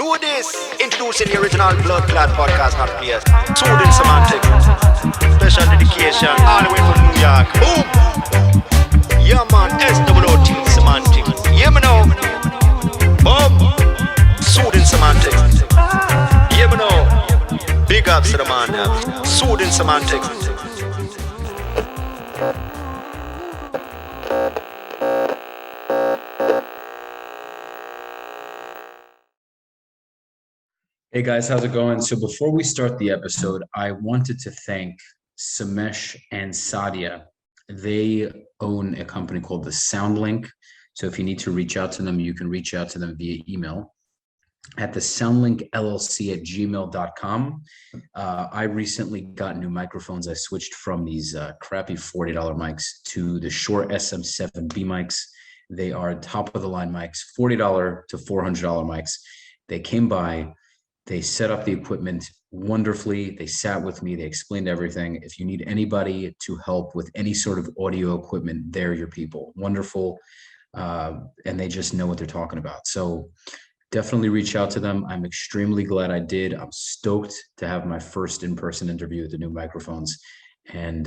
Know this. Introducing the original Blood Clot podcast, not players. Soothing semantic. Special dedication. All the way from New York. Boom. Yeah, man. SWOT semantic. Yeah, me know. Boom. Soothing semantic. Yeah, me know. Big ups to the man now. Soothing semantic. Hey guys, how's it going? So before we start the episode, I wanted to thank Samesh and Sadia. They own a company called the Soundlink. So if you need to reach out to them, you can reach out to them via email at the soundlinkllc@gmail.com. I recently got new microphones. I switched from these crappy $40 mics to the Shure SM7B mics. They are top of the line mics, $40 to $400 mics. They came by. They set up the equipment wonderfully. They sat with me. They explained everything. If you need anybody to help with any sort of audio equipment, they're your people. Wonderful. And they just know what they're talking about. So definitely reach out to them. I'm extremely glad I did. I'm stoked to have my first in-person interview with the new microphones. And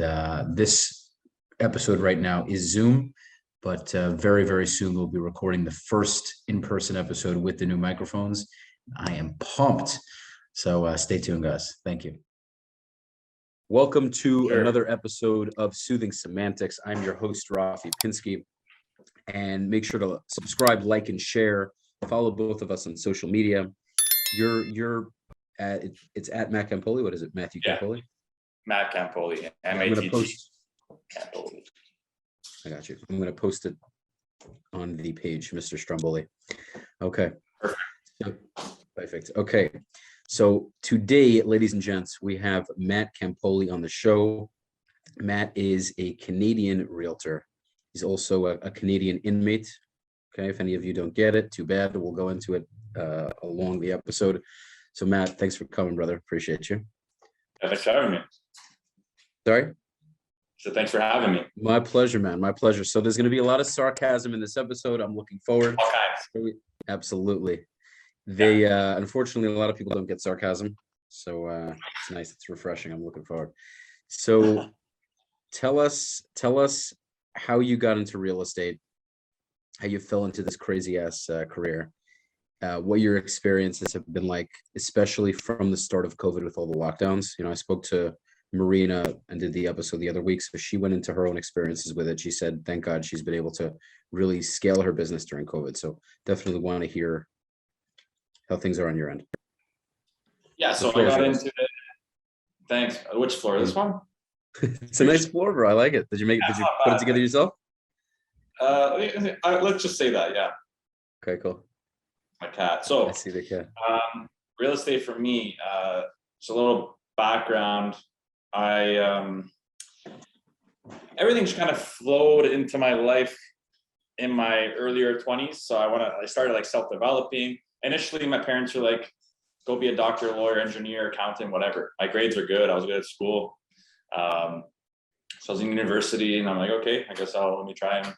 this episode right now is Zoom, but very, very soon we'll be recording the first in-person episode with the new microphones. I am pumped. So stay tuned, guys. Thank you. Welcome to another episode of Soothing Semantics. I'm your host, Rafi Pinsky. And make sure to subscribe, like, and share. Follow both of us on social media. You're at it's at Matt Campoli. What is it? Matthew Campoli? Matt Campoli. M-A-T-T. Campoli. I got you. I'm going to post it on the page, Mr. Stromboli. Okay. Perfect. Okay. So today, ladies and gents, we have Matt Campoli on the show. Matt is a Canadian realtor. He's also a Canadian inmate. Okay. If any of you don't get it, too bad. We'll go into it along the episode. So Matt, thanks for coming, brother. Appreciate you. Thanks for having me. Sorry? So thanks for having me. My pleasure, man. My pleasure. So there's going to be a lot of sarcasm in this episode. I'm looking forward. Okay. Absolutely. They unfortunately, a lot of people don't get sarcasm, so it's nice. It's refreshing. I'm looking forward. So tell us how you got into real estate, how you fell into this crazy ass career, what your experiences have been like, especially from the start of COVID with all the lockdowns. You know, I spoke to Marina and did the episode the other week, so she went into her own experiences with it. She said, thank God she's been able to really scale her business during COVID. So definitely want to hear how things are on your end. Yeah, so I got into it. Thanks. Which floor? This one? It's a nice floor, bro. I like it. Did you put it together yourself? Let's just say that, yeah. Okay, cool. My cat. So I see the cat. Real estate for me, just a little background. Everything's kind of flowed into my life in my earlier 20s. So I started like self-developing. Initially, my parents were like, go be a doctor, lawyer, engineer, accountant, whatever. My grades were good. I was good at school. So I was in university and I'm like, okay, I guess let me try and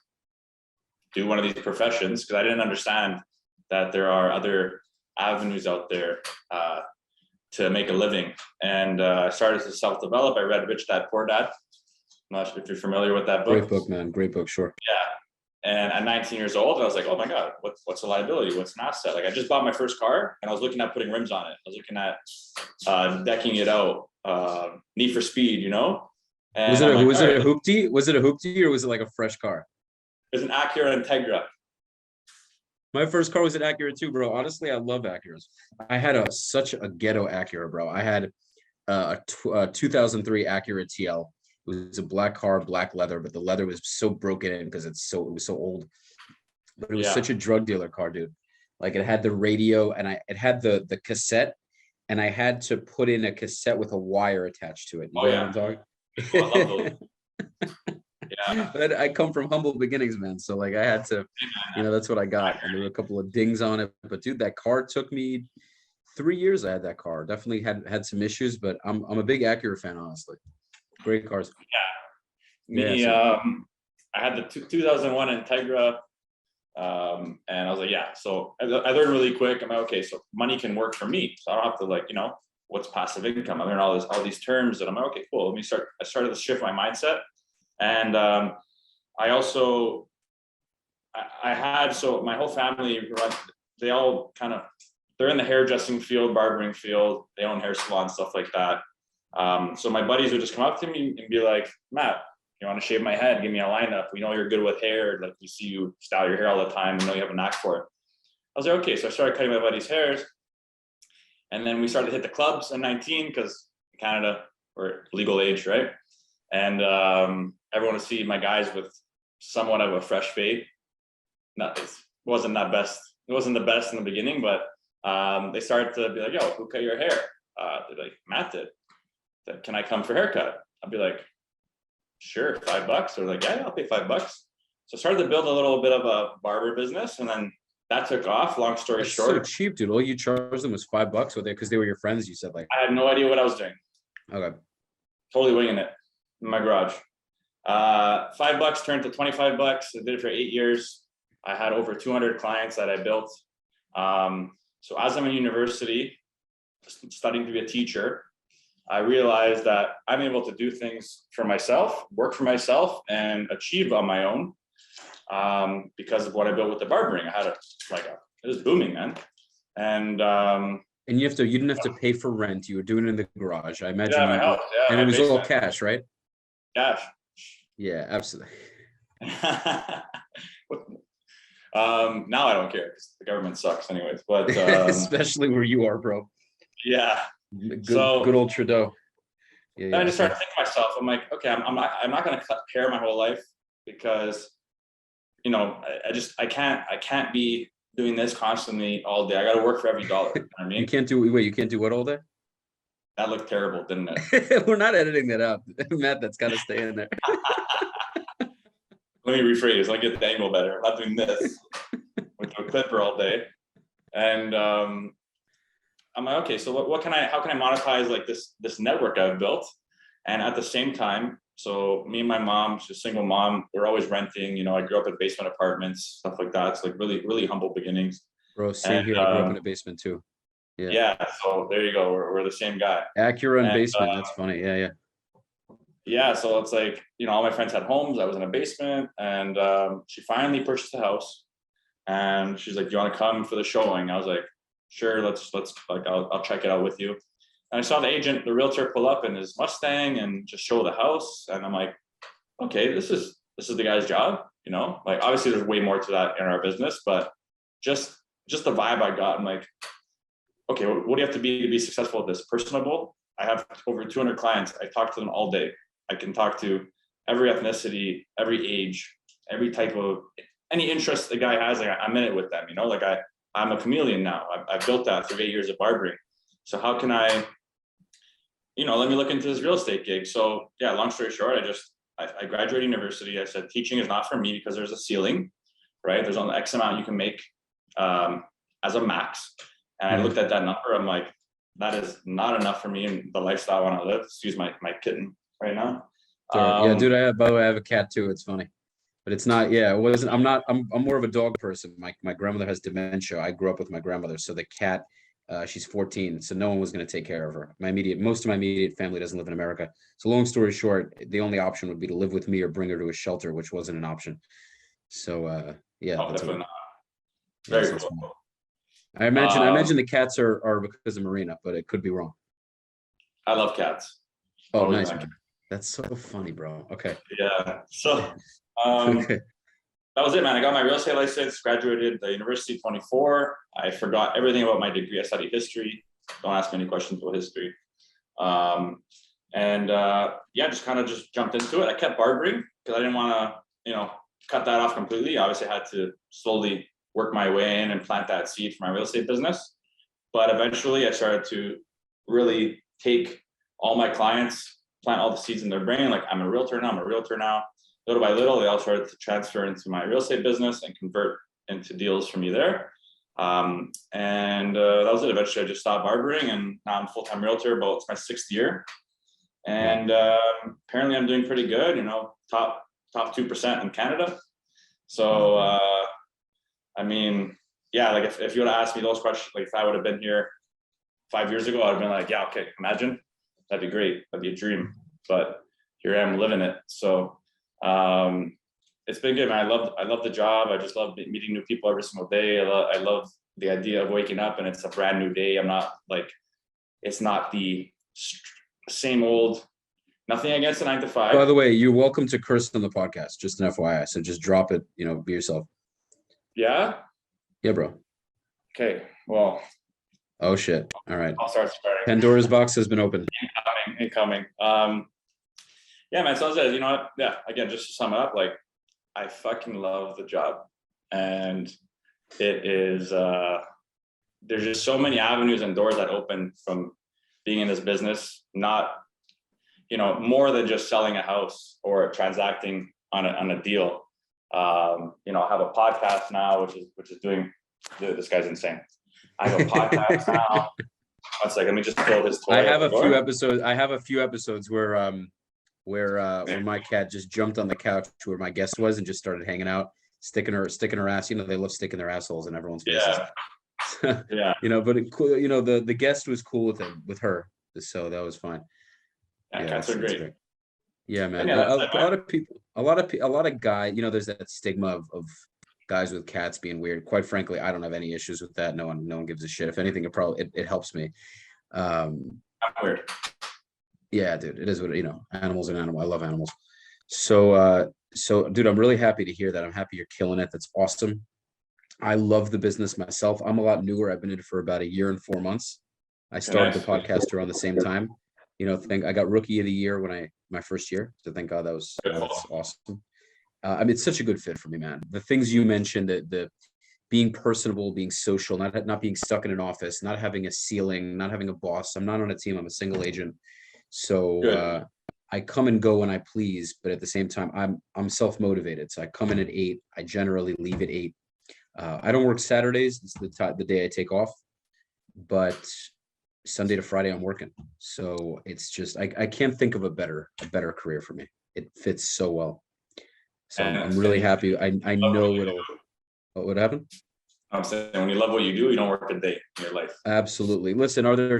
do one of these professions, because I didn't understand that there are other avenues out there to make a living. And I started to self-develop. I read Rich Dad, Poor Dad. I'm not sure if you're familiar with that book. Great book, man. Great book, sure. Yeah. And at 19 years old, I was like, oh my God, what's a liability? What's an asset? Like I just bought my first car and I was looking at putting rims on it. I was looking at decking it out, Need for Speed, you know? And was it a hoopty? Was it a hoopty or was it like a fresh car? It was an Acura Integra. My first car was an Acura too, bro. Honestly, I love Acuras. I had such a ghetto Acura, bro. I had a 2003 Acura TL. It was a black car, black leather, but the leather was so broken in because it was so old. But it was such a drug dealer car, dude. Like it had the radio and it had the cassette, and I had to put in a cassette with a wire attached to it. You know what I'm talking? Oh, I love those. Yeah. But I come from humble beginnings, man. So like I had to, that's what I got. And there were a couple of dings on it. But dude, that car took me 3 years. I had that car. Definitely had some issues, but I'm a big Acura fan, honestly. Great cars. Yeah. Me, I had the 2001 Integra. And I was like, yeah. So I learned really quick. I'm like, okay, so money can work for me. So I don't have to like, what's passive income? I learned all these terms and I'm like, okay, cool. I started to shift my mindset. And I also, I had, so my whole family, they all they're in the hairdressing field, barbering field. They own hair salons, stuff like that. So my buddies would just come up to me and be like, Matt, you want to shave my head? Give me a lineup. We know you're good with hair. Like we see you style your hair all the time. We know you have a knack for it. I was like, okay. So I started cutting my buddies' hairs. And then we started to hit the clubs at 19 because in Canada, we're legal age, right? And everyone would see my guys with somewhat of a fresh fade. It wasn't the best in the beginning, but they started to be like, yo, who cut your hair? They're like, Matt did. Can I come for a haircut? I'd be like, sure, $5. They're like, yeah, I'll pay $5. So I started to build a little bit of a barber business, and then that took off. Long story That's short, so cheap, dude. All you charged them was $5 with it because they were your friends. You said like, I had no idea what I was doing. okay, Totally winging it in my garage. $5 turned to $25. I did it for 8 years. I had over 200 clients that I built. So as I'm in university, studying to be a teacher, I realized that I'm able to do things for myself, work for myself, and achieve on my own because of what I built with the barbering. It was booming, man. And you didn't have to pay for rent. You were doing it in the garage. I imagine. Yeah, my house. Yeah, and my it was all basement. cash, right? Cash. Yeah, absolutely. Now I don't care because the government sucks anyways, but especially where you are, bro. Yeah. Good old Trudeau. Yeah, I just started thinking to myself, I'm like, okay, I'm not going to cut hair my whole life because, I can't be doing this constantly all day. I got to work for every dollar. You know what I mean? You can't do what all day? That looked terrible, didn't it? We're not editing that out. Matt, that's got to stay in there. Let me rephrase. Let me get the angle better. I'm not doing this with a clipper all day. And I'm like, okay, so how can I monetize like this network I've built? And at the same time, so me and my mom, she's a single mom, we're always renting, I grew up in basement apartments, stuff like that. It's like really, really humble beginnings. Bro, same here. I grew up in a basement too. Yeah. So there you go. We're the same guy. Acura and basement. That's funny. Yeah. Yeah. So it's like, all my friends had homes. I was in a basement, and she finally purchased a house, and she's like, do you want to come for the showing? I was like, sure, let's like, I'll check it out with you. And I saw the realtor pull up in his Mustang and just show the house. And I'm like, okay, this is the guy's job, like obviously there's way more to that in our business, but just the vibe I got. I'm like, okay, what do you have to be successful at this? Personable. I have over 200 clients. I talk to them all day. I can talk to every ethnicity, every age, every type of, any interest the guy has. Like I'm in it with them, like I'm a chameleon now. I've built that through 8 years of barbering. So how can I, let me look into this real estate gig. So yeah, long story short, I graduated university. I said, teaching is not for me because there's a ceiling, right? There's only X amount you can make as a max. And I looked at that number. I'm like, that is not enough for me and the lifestyle I want to live. Excuse my kitten right now. Yeah, dude, by the way, I have a cat too. It's funny. But it's not, it wasn't, I'm more of a dog person. My grandmother has dementia. I grew up with my grandmother. So the cat, she's 14. So no one was going to take care of her. Most of my immediate family doesn't live in America. So long story short, the only option would be to live with me or bring her to a shelter, which wasn't an option. So, yeah. Oh, definitely not. Very cool. I imagine the cats are because of Marina, but it could be wrong. I love cats. Oh, always nice. That's so funny, bro. Okay. Yeah. So, okay. That was it, man. I got my real estate license, graduated the university 24. I forgot everything about my degree. I studied history. Don't ask me any questions about history. Just kind of jumped into it. I kept barbering because I didn't want to, cut that off completely. Obviously, I had to slowly work my way in and plant that seed for my real estate business. But eventually I started to really take all my clients, plant all the seeds in their brain. Like I'm a realtor now. Little by little, they all started to transfer into my real estate business and convert into deals for me there. That was it. Eventually I just stopped barbering and now I'm a full-time realtor, but it's my 6th year. And apparently I'm doing pretty good, top 2% in Canada. So I mean, yeah, like if you would have asked me those questions, like if I would have been here 5 years ago, I'd have been like, yeah, okay, imagine, that'd be great, that'd be a dream. But here I am living it. So it's been good, man. I love the job. I just love meeting new people every single day. I love the idea of waking up and it's a brand new day. I'm not like, it's not the same old, nothing against the 9 to 5. By the way, you're welcome to curse on the podcast, just an FYI. So just drop it, be yourself. Yeah? Yeah, bro. Okay, well. Oh shit. All right. I'll start starting. Pandora's box has been opened. Incoming. Yeah, man, sounds good. You know what? Yeah, again, just to sum it up, like I fucking love the job. And it is there's just so many avenues and doors that open from being in this business, not, more than just selling a house or transacting on a deal. I have a podcast now, which is doing, this guy's insane. I have a podcast now. One second, let me just throw this toy. I have a few episodes where my cat just jumped on the couch where my guest was and just started hanging out, sticking her ass. They love sticking their assholes in everyone's faces. Yeah. Yeah. But the guest was cool with her, so that was fine. Yeah, cats are great. Yeah, man. Yeah, a lot of people, a lot of guys. There's that stigma of guys with cats being weird. Quite frankly, I don't have any issues with that. No one gives a shit. If anything, it helps me. I'm weird. Yeah, dude, it is what animals are an animal. I love animals. So dude, I'm really happy to hear that. I'm happy you're killing it. That's awesome. I love the business myself. I'm a lot newer. I've been in it for about 1 year and 4 months. I started the podcast around the same time. I got rookie of the year my first year. So thank God that's awesome. It's such a good fit for me, man. The things you mentioned, the being personable, being social, not being stuck in an office, not having a ceiling, not having a boss. I'm not on a team. I'm a single agent. So I come and go when I please, but at the same time, I'm self-motivated. So I come in at 8. I generally leave at 8. I don't work Saturdays. It's the day I take off, but Sunday to Friday I'm working. So it's just I can't think of a better career for me. It fits so well. So I'm really happy. I know what would happen. I'm saying when you love what you do, you don't work a day in your life. Absolutely. Listen, are there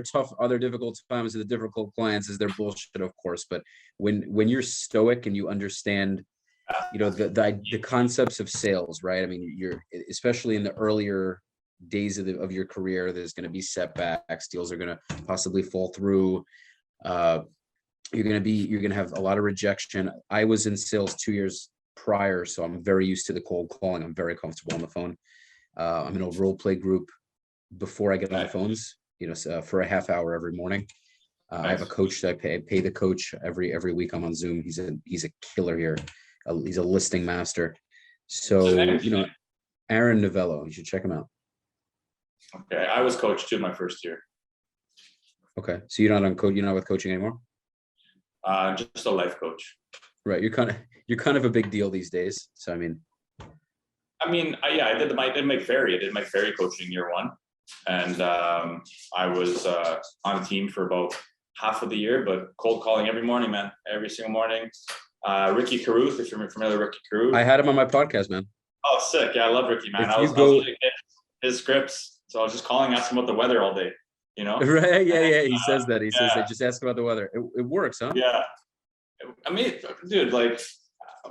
difficult times? Are there difficult clients? Is there bullshit? Of course. But when you're stoic and you understand, the concepts of sales, right? I mean, you're especially in the earlier days of your career, there's going to be setbacks. Deals are going to possibly fall through. You're going to have a lot of rejection. I was in sales 2 years prior, so I'm very used to the cold calling. I'm very comfortable on the phone. I'm in a role play group before I get on the phones, for a half hour every morning. I have a coach that I pay the coach every week. I'm on Zoom. He's a killer here. He's a listing master. So, Aaron Novello, you should check him out. Okay. I was coach too my first year. Okay. So you're not with coaching anymore? Just a life coach. Right. You're kind of a big deal these days. So, I did McFerry. I did McFerry coaching year 1. And I was on a team for about half of the year, but cold calling every morning, man, every single morning. Ricky Caruth, if you're familiar with Ricky Caruth. I had him on my podcast, man. Oh, sick. Yeah, I love Ricky, man. I was looking at his scripts. So I was just calling, asking about the weather all day, Right. Yeah. He says that. He says they just ask about the weather. It works, huh? Yeah. I mean, dude, like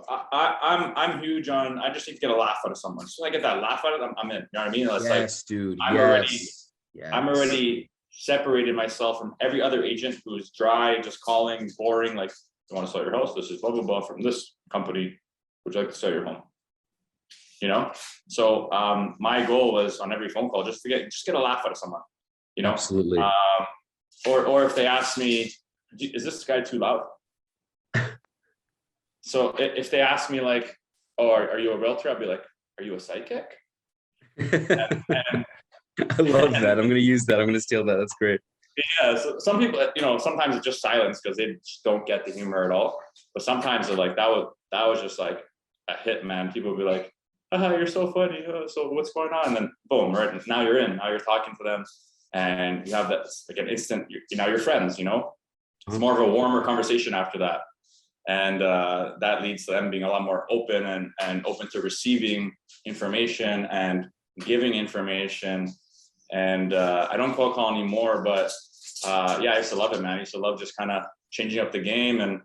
I'm huge on, I just need to get a laugh out of someone. So I get that laugh out of them, I'm in. You know what I mean? It's yes, dude. I'm already separated myself from every other agent who's dry, just calling, boring, like, you want to sell your house? This is blah, blah, blah from this company. Would you like to sell your home? So my goal was on every phone call, just get a laugh out of someone, Absolutely. Or if they ask me, is this guy too loud? So if they ask me like, oh, are you a realtor? I'll be like, are you a psychic? I love that. I'm going to use that. I'm going to steal that. That's great. Yeah. So some people, sometimes it's just silence because they just don't get the humor at all. But sometimes they're like, that was just like a hit, man. People will be like, you're so funny. So what's going on? And then boom, right now you're in. Now you're talking to them, and you have that like an instant. You're friends. It's more of a warmer conversation after that. And that leads to them being a lot more open and open to receiving information and giving information. And I don't cold call anymore, but yeah, I used to love it, man. I used to love just kind of changing up the game. And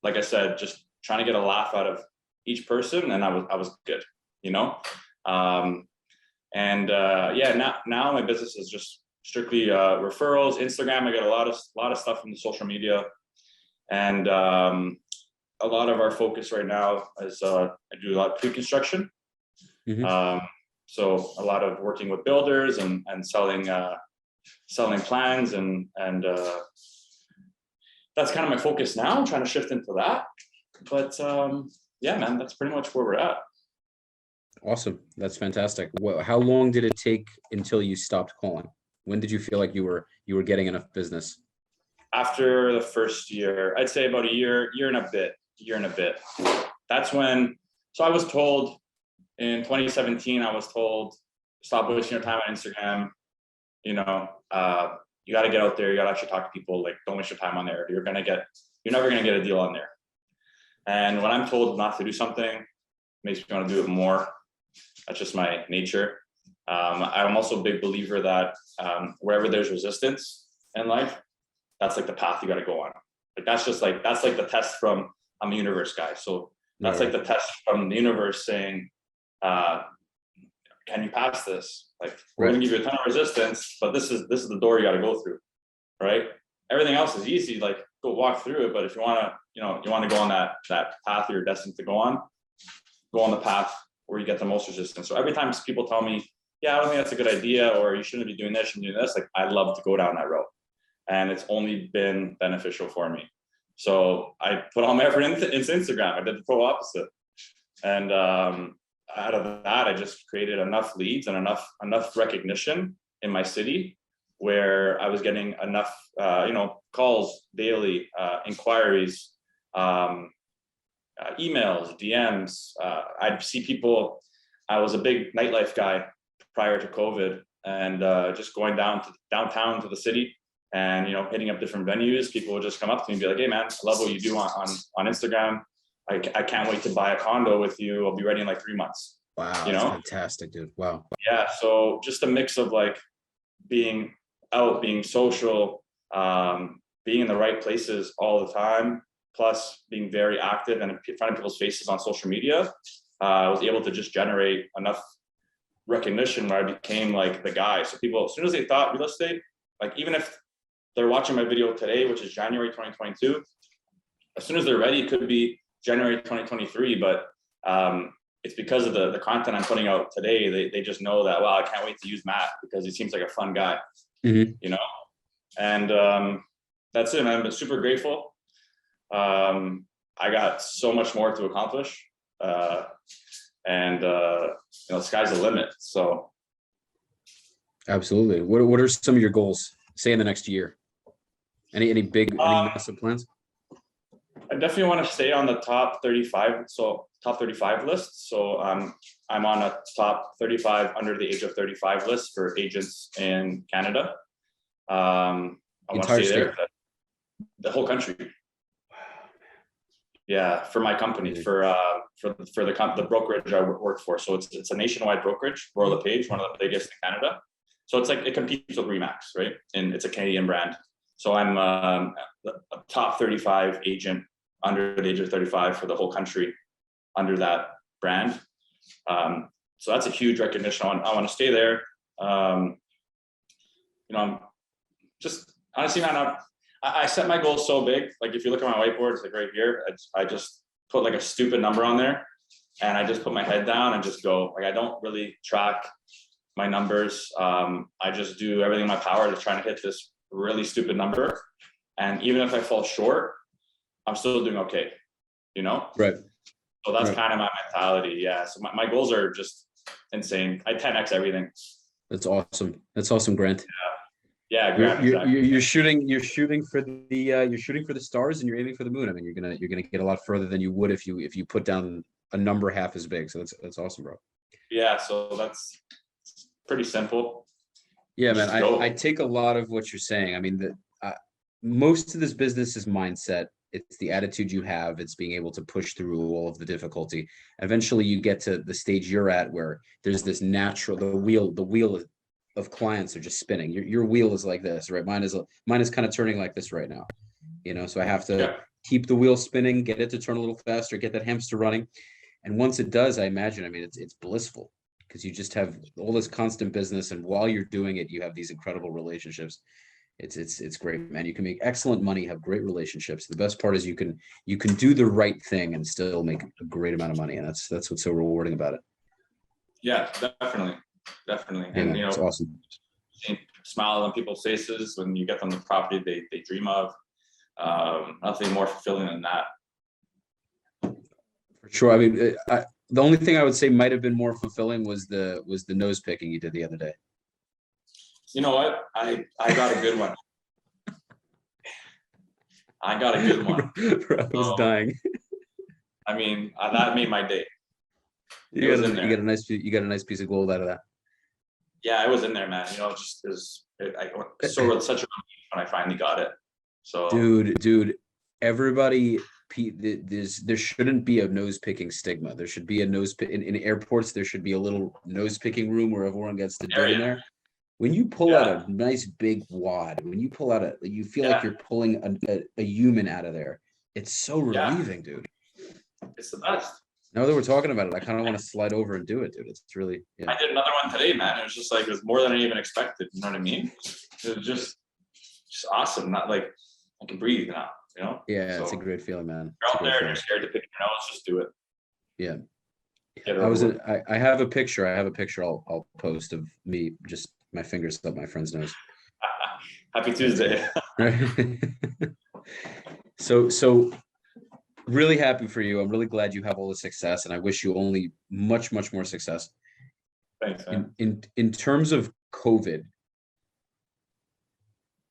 like I said, just trying to get a laugh out of each person. And I was good, you know? Yeah, now my business is just strictly referrals, Instagram. I get a lot of stuff from the social media. And a lot of our focus right now is I do a lot of pre-construction. So a lot of working with builders and selling plans and that's kind of my focus now. I'm trying to shift into that. But yeah, man, that's pretty much where we're at. Awesome. That's fantastic. Well, how long did it take until you stopped calling? When did you feel like you were getting enough business? After the first year, I'd say about a year and a bit. That's when, so I was told in 2017, I was told, stop wasting your time on Instagram. You know, you got to get out there. You got to actually talk to people. Like, don't waste your time on there. You're never going to get a deal on there. And when I'm told not to do something, it makes me want to do it more. That's just my nature. I'm also a big believer that wherever there's resistance in life, that's like the path you got to go on. Like that's like the test from, I'm a universe guy. So that's like the test from the universe saying, can you pass this? Like we're going to give you a ton of resistance, but this is the door you got to go through, right? Everything else is easy. Like go walk through it. But if you want to go on that path you're destined to go on the path where you get the most resistance. So every time people tell me, yeah, I don't think that's a good idea, or you shouldn't be doing this and doing this, like I love to go down that road. And it's only been beneficial for me. So I put all my effort into Instagram. I did the total opposite. And out of that, I just created enough leads and enough recognition in my city where I was getting enough, calls daily, inquiries, emails, DMs. I'd see people. I was a big nightlife guy prior to COVID, and just going downtown to the city and hitting up different venues. People would just come up to me and be like, "Hey, man, I love what you do on Instagram. I can't wait to buy a condo with you. I'll be ready in like 3 months." Wow, that's fantastic, dude. Wow. Yeah. So just a mix of like being out, being social, being in the right places all the time, plus being very active and in front of people's faces on social media. I was able to just generate enough recognition where I became like the guy. So people, as soon as they thought real estate, like even if they're watching my video today, which is January 2022, as soon as they're ready, it could be January 2023, but it's because of the content I'm putting out today. They just know that, wow, I can't wait to use Matt because he seems like a fun guy, and that's it, man. I'm super grateful. I got so much more to accomplish, and sky's the limit. So absolutely. What are some of your goals, say in the next year? Any big, any massive plans? I definitely want to stay on the top 35. So top 35 list. So I'm on a top 35 under the age of 35 list for agents in Canada. I want to stay there. The whole country. Yeah, for my company, for the brokerage I work for. So it's a nationwide brokerage, Royal LePage, one of the biggest in Canada. So it's like it competes with Remax, right? And it's a Canadian brand. So I'm a top 35 agent under the age of 35 for the whole country under that brand. So that's a huge recognition. I want to stay there. I'm just honestly, man, I set my goals so big. Like if you look at my whiteboard, it's like right here. I just put like a stupid number on there, and I just put my head down and just go. Like I don't really track my numbers. I just do everything in my power to try to hit this really stupid number. And even if I fall short, I'm still doing okay. Right. So that's kind of my mentality. Yeah. So my goals are just insane. I 10x everything. That's awesome. That's awesome, Grant. Yeah, Grant. You're shooting for the stars, and you're aiming for the moon. I mean, you're gonna get a lot further than you would if you put down a number half as big. So that's awesome, bro. Yeah. So that's pretty simple. Yeah, man. I take a lot of what you're saying. I mean, most of this business is mindset. It's the attitude you have. It's being able to push through all of the difficulty. Eventually you get to the stage you're at where there's this natural, the wheel of clients are just spinning. Your wheel is like this, right? Mine is kind of turning like this right now, so I have to keep the wheel spinning, get it to turn a little faster, get that hamster running. And once it does, I imagine, it's blissful because you just have all this constant business. And while you're doing it, you have these incredible relationships. It's great, man. You can make excellent money, have great relationships. The best part is you can do the right thing and still make a great amount of money. And that's what's so rewarding about it. Yeah, definitely. Definitely. Yeah, And, it's awesome. Smile on people's faces when you get them the property they dream of. Nothing more fulfilling than that. For sure. The only thing I would say might have been more fulfilling was the nose picking you did the other day. You know what? I got a good one. I got a good one. I was dying. That made my day. You got a nice piece of gold out of that. Yeah, I was in there, man. Just such a relief when I finally got it. So, dude, everybody, there shouldn't be a nose picking stigma. There should be a nose pick in airports. There should be a little nose picking room where everyone gets to dig in there. When you pull out a nice big wad, when you pull out you feel like you're pulling a human out of there. It's so relieving, dude. It's the best. Now that we're talking about it, I kind of want to slide over and do it, dude. It's really. Yeah. I did another one today, man. It was just it was more than I even expected. You know what I mean? It was just awesome. Not like I can breathe now. Yeah, it's a great feeling, man. You're out there and you're scared to pick your nose. Just do it. Yeah. I have a picture. I'll post of me just my fingers up my friend's nose. Happy Tuesday. So really happy for you. I'm really glad you have all the success, and I wish you only much, much more success. Thanks, man. In terms of COVID,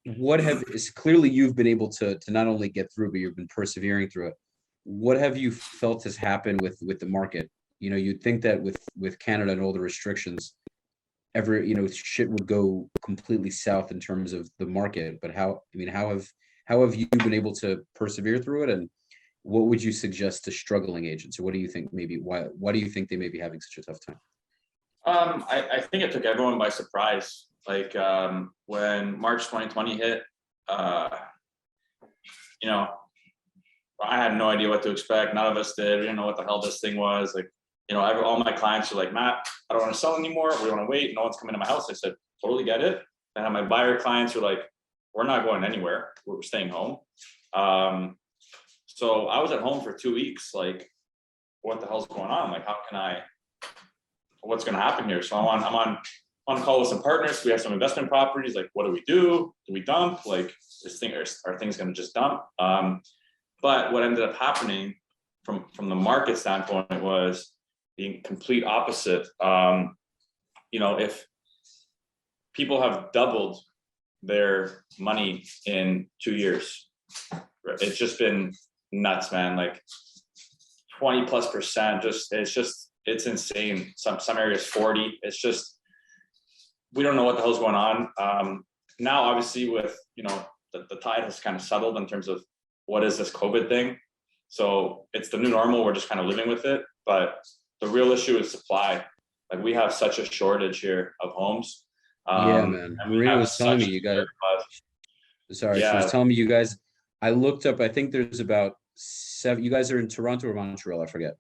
is clearly you've been able to not only get through, but you've been persevering through it. What have you felt has happened with the market? You'd think that with Canada and all the restrictions, shit would go completely south in terms of the market. But how have you been able to persevere through it? And what would you suggest to struggling agents, or what do you think why do you think they may be having such a tough time? I think it took everyone by surprise. When March 2020 hit, I had no idea what to expect. None of us did. We didn't know what the hell this thing was. All my clients were like, Matt, I don't want to sell anymore. We want to wait. No one's coming to my house. I said, totally get it. And my buyer clients were like, we're not going anywhere. We're staying home. So I was at home for 2 weeks. What the hell's going on? What's going to happen here? So I'm on call with some partners. We have some investment properties. What do we do? Do we dump? Are things going to just dump? But what ended up happening from the market standpoint was the complete opposite. If people have doubled their money in 2 years, it's just been nuts, man. 20+%. It's insane. Some areas 40. It's just, we don't know what the hell's going on. Now, obviously, with the tide has kind of settled in terms of what is this COVID thing. So it's the new normal. We're just kind of living with it. But the real issue is supply. We have such a shortage here of homes. Yeah, man. Marina was telling me you got it. Sorry, she was telling me you guys. I looked up. I think there's about 7. You guys are in Toronto or Montreal? I forget.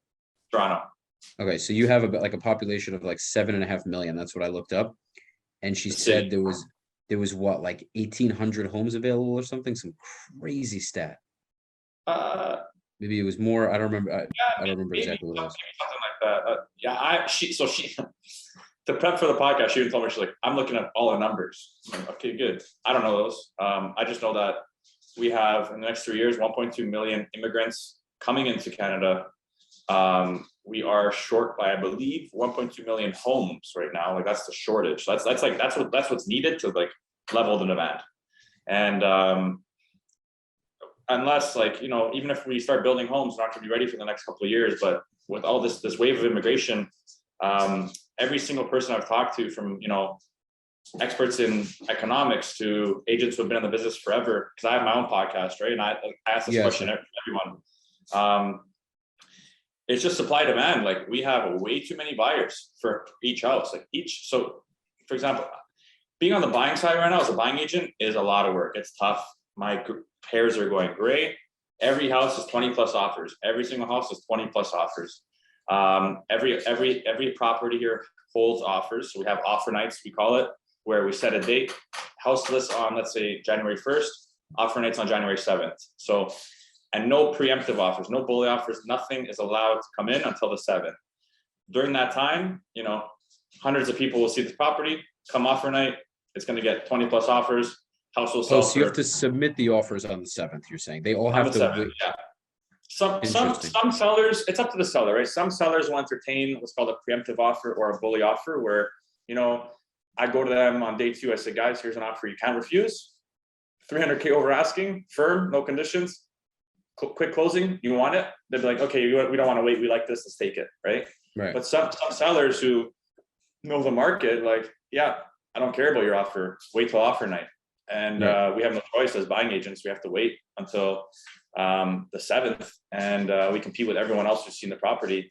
Toronto. Okay, so you have a population of 7.5 million. That's what I looked up, and she said there was what 1,800 homes available or something. Some crazy stat. Maybe it was more. I don't remember. I don't remember exactly what it was. Something like that. She to prep for the podcast, she even told me, she's like, I'm looking at all the numbers. I'm like, okay, good. I don't know those. I just know that we have in the next 3 years 1.2 million immigrants coming into Canada. We are short by, I believe, 1.2 million homes right now. That's the shortage. That's what's needed to level the demand. And unless even if we start building homes, we're not going to be ready for the next couple of years. But with all this wave of immigration, every single person I've talked to from experts in economics to agents who have been in the business forever, because I have my own podcast, right? And I ask this question to everyone. It's just supply demand. Like, we have way too many buyers for each house, so for example, being on the buying side right now as a buying agent is a lot of work. It's tough. My pairs are going gray. Every house is 20 plus offers. Every single house is 20 plus offers. Every property here holds offers. So we have offer nights, we call it, where we set a date, house lists on, let's say, January 1st, offer nights on January 7th. So, and no preemptive offers, no bully offers, nothing is allowed to come in until the 7th. During that time, hundreds of people will see the property, come offer night, it's going to get 20 plus offers. House will sell. So you have to submit the offers on the 7th, you're saying? They all have to 7th, wait. yeah. Some sellers, it's up to the seller, right? Some sellers will entertain what's called a preemptive offer or a bully offer, where, I go to them on day 2, I say, guys, here's an offer you can't refuse. 300K over asking, firm, no conditions, quick closing, you want it? They'd be like, okay, we don't want to wait, we like this, let's take it, right? But some sellers who know the market, like, yeah, I don't care about your offer, wait till offer night. And we have no choice as buying agents. We have to wait until the 7th, and we compete with everyone else who's seen the property,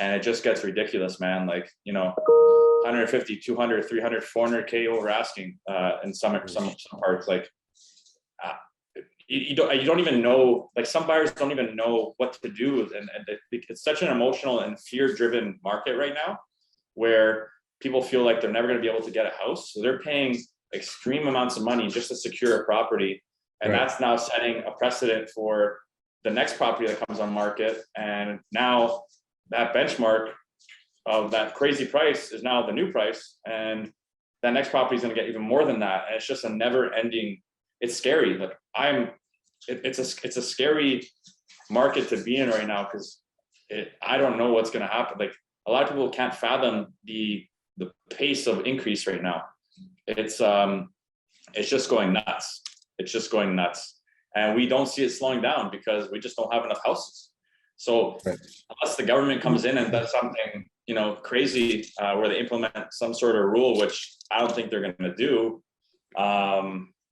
and it just gets ridiculous, man. Like, 150, 200, 300, 400K over asking in some parts. Like, you don't even know. Like, some buyers don't even know what to do, and it's such an emotional and fear-driven market right now, where people feel like they're never going to be able to get a house, so they're paying extreme amounts of money just to secure a property, and that's now setting a precedent for the next property that comes on market. And now that benchmark of that crazy price is now the new price, and that next property is going to get even more than that. And it's just a never-ending. It's scary. Like, it's a scary market to be in right now, because I don't know what's going to happen. Like, a lot of people can't fathom the pace of increase right now. It's just going nuts. It's just going nuts, and we don't see it slowing down because we just don't have enough houses. So unless the government comes in and does something, crazy, where they implement some sort of rule, which I don't think they're going to do,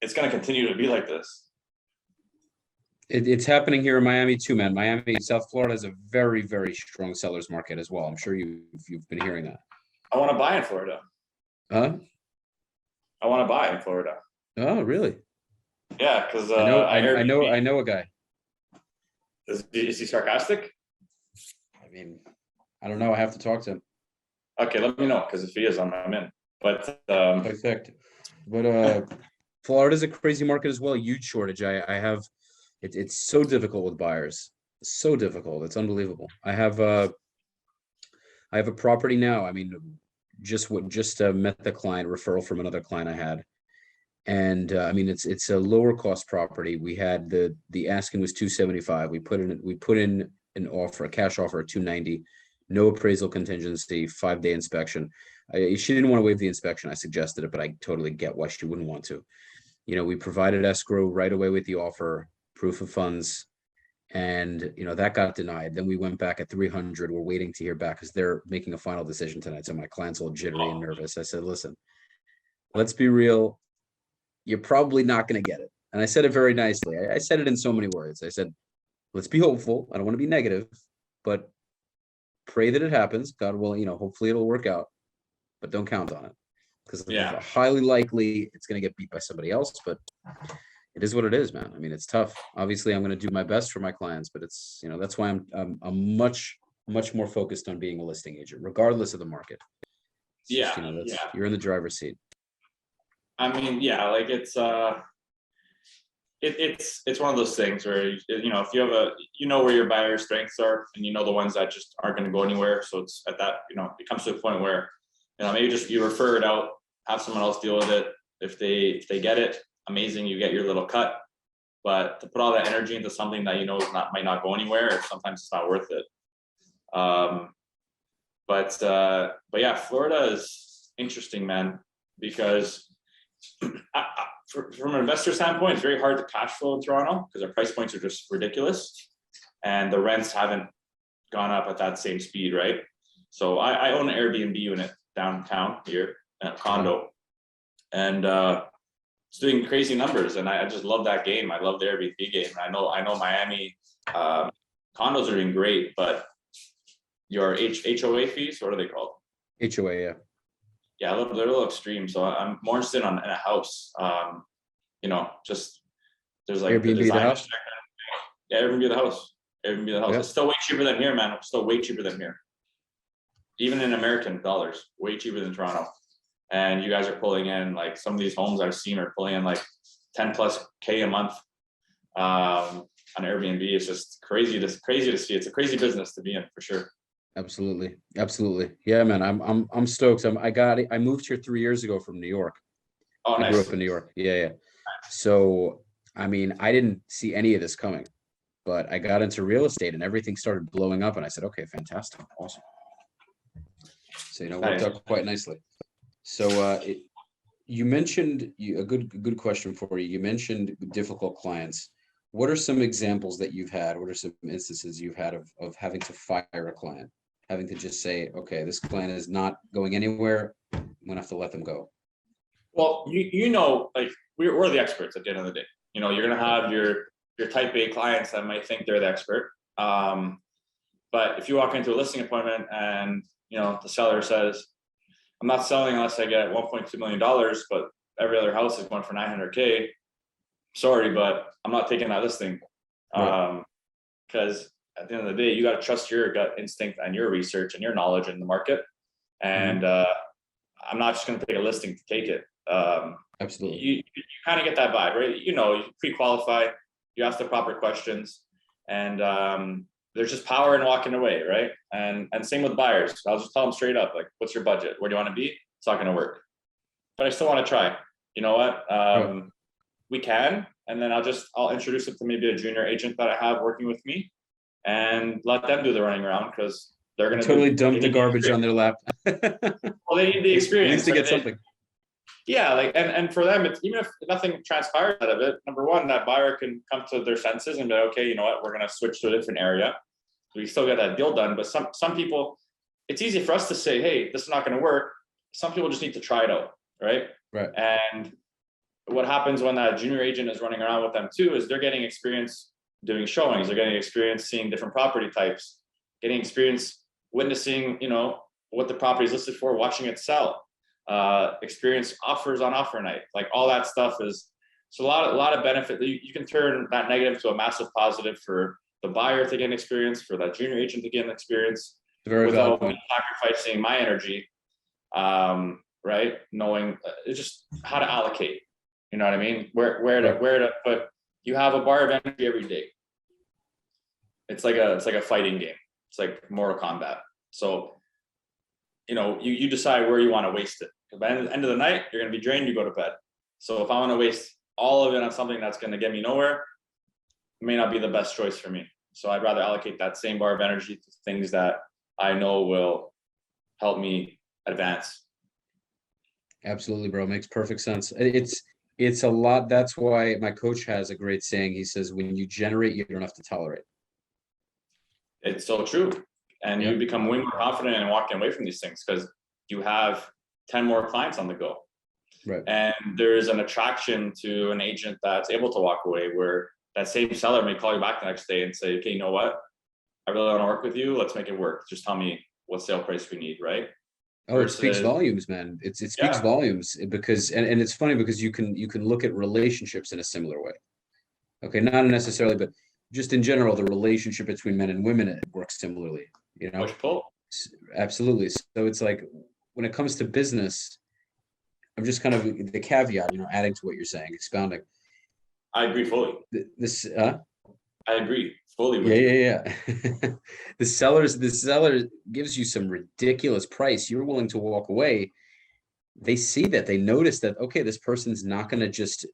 it's going to continue to be like this. It's happening here in Miami too, man. Miami, South Florida is a very, very strong seller's market as well. I'm sure you've been hearing that. I want to buy in Florida. Huh? I want to buy in Florida. Oh, really? Yeah, because I know a guy. Is he sarcastic? I mean, I don't know. I have to talk to him. Okay, let me know, because if he is, I'm in. But perfect. But Florida's a crazy market as well. Huge shortage. I have. It's so difficult with buyers. So difficult. It's unbelievable. I have a property now. I mean, just met the client, referral from another client I had. And I mean, it's a lower cost property. We had the asking was 275. We put in an offer, a cash offer at 290, no appraisal contingency, 5-day inspection. She didn't want to waive the inspection. I suggested it, but I totally get why she wouldn't want to. We provided escrow right away with the offer, proof of funds, and that got denied. Then we went back at 300. We're waiting to hear back because they're making a final decision tonight. So my client's all jittery and nervous. I said, listen, let's be real. You're probably not going to get it. And I said it very nicely. I said it in so many words. I said, let's be hopeful. I don't want to be negative, but pray that it happens. God will, hopefully it'll work out, but don't count on it, because highly likely it's going to get beat by somebody else. But it is what it is, man. I mean, it's tough. Obviously, I'm going to do my best for my clients, but it's, that's why I'm much more focused on being a listing agent, regardless of the market. It's just, you're in the driver's seat. I mean, like it's one of those things where, if you have where your buyer strengths are, and the ones that just aren't going to go anywhere. So it's at that, it comes to a point where, maybe just you refer it out, have someone else deal with it. If they get it, amazing, you get your little cut. But to put all that energy into something that might not go anywhere, sometimes it's not worth it. But yeah, Florida is interesting, man, because from an investor standpoint, it's very hard to cash flow in Toronto because our price points are just ridiculous, and the rents haven't gone up at that same speed, right? So I own an Airbnb unit downtown here, a condo, and it's doing crazy numbers. And I just love that game. I love the Airbnb game. I know Miami condos are doing great, but your HOA fees, what are they called? HOA, yeah. Yeah, they're a little extreme. So I'm more interested in a house. Just there's like Airbnb the house. Yeah, Airbnb the house. Airbnb the house. Yeah. It's still way cheaper than here, man. It's still way cheaper than here. Even in American dollars, way cheaper than Toronto. And you guys are pulling in, like, some of these homes I've seen are pulling in like 10+ K a month on Airbnb. It's just crazy to see. It's a crazy business to be in, for sure. Absolutely. Yeah, man. I'm stoked. I moved here 3 years ago from New York. Oh, I grew nice. up in New York. Yeah. So, I mean, I didn't see any of this coming, but I got into real estate and everything started blowing up. And I said, okay, fantastic. Awesome. So, worked out quite nicely. So, you mentioned a good question for you. You mentioned difficult clients. What are some examples that you've had? What are some instances you've had of having to fire a client? Having to just say, okay, this client is not going anywhere. I'm gonna have to let them go. Well, like, we're the experts at the end of the day. You're gonna have your type A clients that might think they're the expert. But if you walk into a listing appointment and the seller says, I'm not selling unless I get $1.2 million, but every other house is going for 900K. Sorry, but I'm not taking that listing. Because at the end of the day, you got to trust your gut instinct and your research and your knowledge in the market. And I'm not just going to take a listing to take it. Absolutely. You kind of get that vibe, right? You pre-qualify, you ask the proper questions, and there's just power in walking away, right? And same with buyers. I'll just tell them straight up, like, what's your budget? Where do you want to be? It's not going to work. But I still want to try. You know what? We can, and then I'll introduce it to maybe a junior agent that I have working with me, and let them do the running around, because they're going to totally dump the garbage on their lap. Well, they need the experience. At least to get something. Yeah, like, and for them, it's, even if nothing transpires out of it, number one, that buyer can come to their senses and be like, okay, you know what, we're going to switch to a different area. We still get that deal done. But some people, it's easy for us to say, hey, this is not going to work. Some people just need to try it out, right? Right. And what happens when that junior agent is running around with them too is they're getting experience doing showings. They're getting experience seeing different property types, getting experience witnessing, what the property is listed for, watching it sell, experience offers on offer night. Like, all that stuff is, so a lot of benefit. You can turn that negative to a massive positive for the buyer to get an experience, for that junior agent to get an experience, without sacrificing my energy. Right? Knowing it's just how to allocate. You know what I mean? Where to put. You have a bar of energy every day. It's like a fighting game. It's like Mortal Kombat. So, you decide where you want to waste it. Because by the end of the night, you're going to be drained. You go to bed. So if I want to waste all of it on something that's going to get me nowhere, it may not be the best choice for me. So I'd rather allocate that same bar of energy to things that I know will help me advance. Absolutely, bro. Makes perfect sense. It's a lot. That's why my coach has a great saying. He says, when you generate, you don't have to tolerate. It's so true. And you become way more confident in walking away from these things, because you have 10 more clients on the go. Right. And there's an attraction to an agent that's able to walk away, where that same seller may call you back the next day and say, okay, you know what? I really want to work with you. Let's make it work. Just tell me what sale price we need, right? Oh, it speaks volumes, man. It speaks volumes, because and it's funny because you can look at relationships in a similar way. Okay, not necessarily, but just in general, the relationship between men and women, it works similarly. Push pull. Absolutely. So it's like, when it comes to business, I'm just kind of the caveat, adding to what you're saying, expounding. I agree fully. I agree fully with you. Yeah. The seller gives you some ridiculous price. You're willing to walk away. They see that, they notice that, okay, this person's not going to just